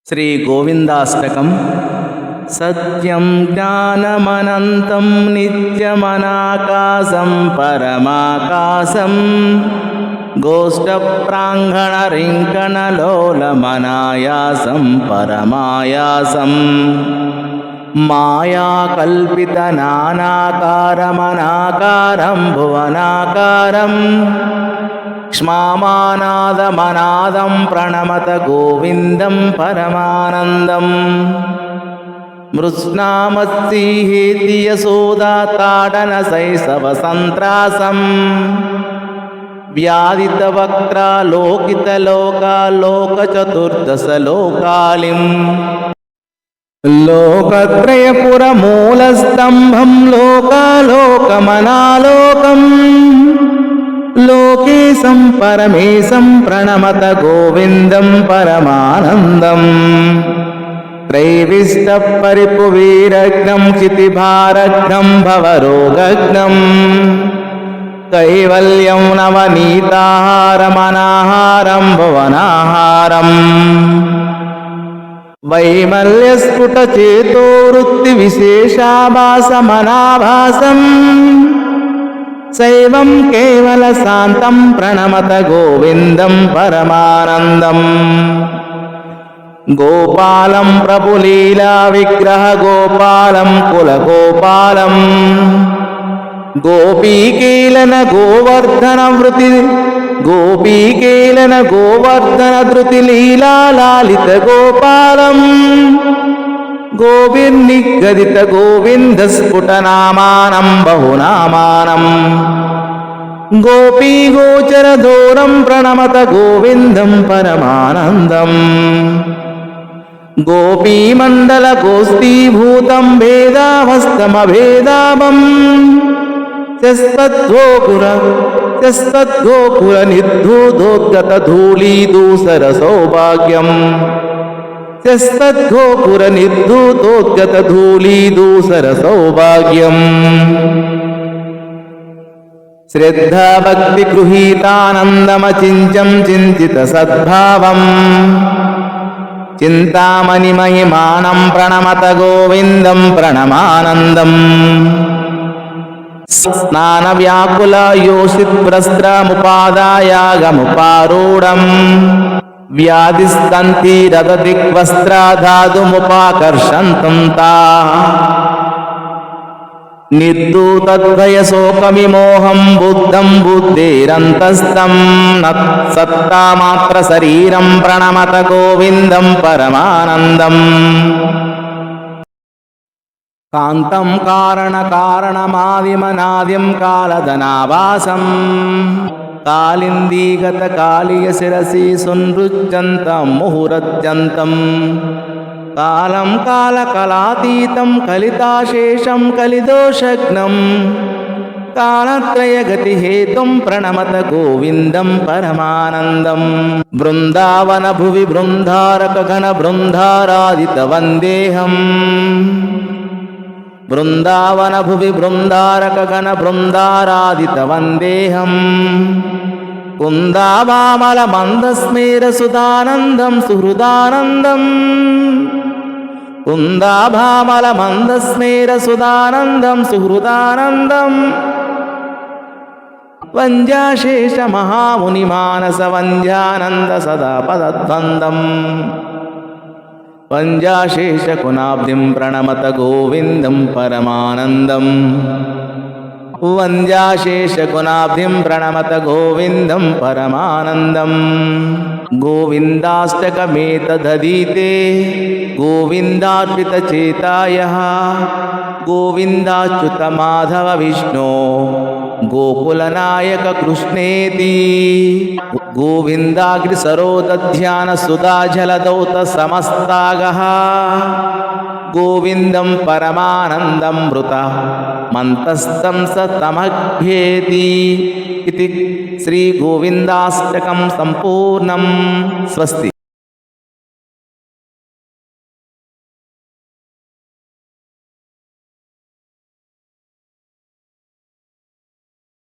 శ్రీ గోవిందాష్టకం. సత్యం జ్ఞానమనంతం నిత్యమనాకాశం పరమాకాశం గోష్ఠప్రాంగణరింకణలోలమనాయాసం పరమాయాసం మాయాకల్పితనానాకారమనాకారం భువనాకారం క్ష్మామానాదమనాదం ప్రణమత గోవిందం పరమానందం మృత్స్నామత్సిహేతి యశోదాతాడన శైశవసంత్రాసం వ్యాధితవక్త్రాలోకితలోకాలోకచతుర్దశలోకాలిం లోకత్రయపురమూలస్తంభం లోకాలోకమనాలోకం లోకేశం పరమేశం ప్రణమత గోవిందం పరమానందం త్రైవిష్టః పరిపువీరగ్నం క్షితిభారగ్నం భవరోగగ్నం కైవల్యం నవనీతాహారమనాహారం భువనాహారం వైమల్యస్ఫుటచేతో వృత్తివిశేషాభాసమనాభాసం శైవం కేవల శాంతం ప్రణమత గోవిందం పరమానందం గోపాలం ప్రభులీలా విగ్రహ గోపాలం కులగోపాలం గోపీకేలన గోవర్ధన వృతి గోపీకేలన గోవర్ధన ధృతి లీలా లాలిత గోపాలం గోవిర్నిగదిత గోవింద స్ఫుటనామానం బహునామానం గోపీగోచరధోరం ప్రణమత గోవిందం పరమానందం గోపీమండల గోష్ఠీభూతం భేదావస్తమభేదాభం త్యస్తద్గోకుల నిర్ధూతోద్గత ధూళీదూసర సౌభాగ్యం త్యస్తద్గోకుల నిర్ధూతోద్గత ధూళీదూసర సౌభాగ్యం శ్రద్ధా భక్తి గృహీతానందమచించం చింతిత సద్భావం చింతామణిమహిమానం ప్రణమత గోవిందం ప్రణమానందం స్నాన వ్యాకుల యోషిత్ ప్రస్త్రముపాదాయాగముపారూఢం వ్యాధిస్తంతి రదదిగ్వస్త్రాధాతుముపాకర్షంతం తా నిర్దూతద్వయశోకవిమోహం బుద్ధం బుద్ధిరంతస్తం సత్తామాత్ర శరీరం ప్రణమత గోవిందం పరమానందం కాంతం కారణకారణమాదిమనాదిం కాలధనావాసం కాళిందీగత కాళీయ శిరసి సునృత్యంతం ముహురత్యంతం కాలం కాలకలాతీతం కలితాశేషం కలిదోషగ్నం కాలత్రయగతిహేతుం ప్రణమత గోవిందం పరమానందం బృందావన భువి బృందారక గణ బృందారాదిత వందేహం బృందావన భువి బృందారక గణ బృందారాదిత వందేహం కుందావామల మందస్మేర సుధానందం సుహృదానందం కుందాభామల మందస్మేర సుధానందం సుహృదానందం వంద్యాశేష మహాముని మానస వంద్యానంద సదా పదద్వందం వంద్యాశేష కునాబ్ధిం ప్రణమత గోవిందం పరమానందం వంద్యాశేషకునాబ్ధిం ప్రణమత గోవిందం పరమానందం గోవిందాష్టకమేతదీతే గోవిందార్పితచేతాయః గోవిందాచ్యుత మాధవ విష్ణో గోకులనాయక కృష్ణేతి గోవిందాగ్నిసరోదధ్యాన సుధాజలదౌత సమస్తాగః గోవిందం పరమానందం మృత మంతస్థం సతమభ్యేతి ఇది శ్రీ గోవిందాష్టకం సంపూర్ణం. స్వస్తి.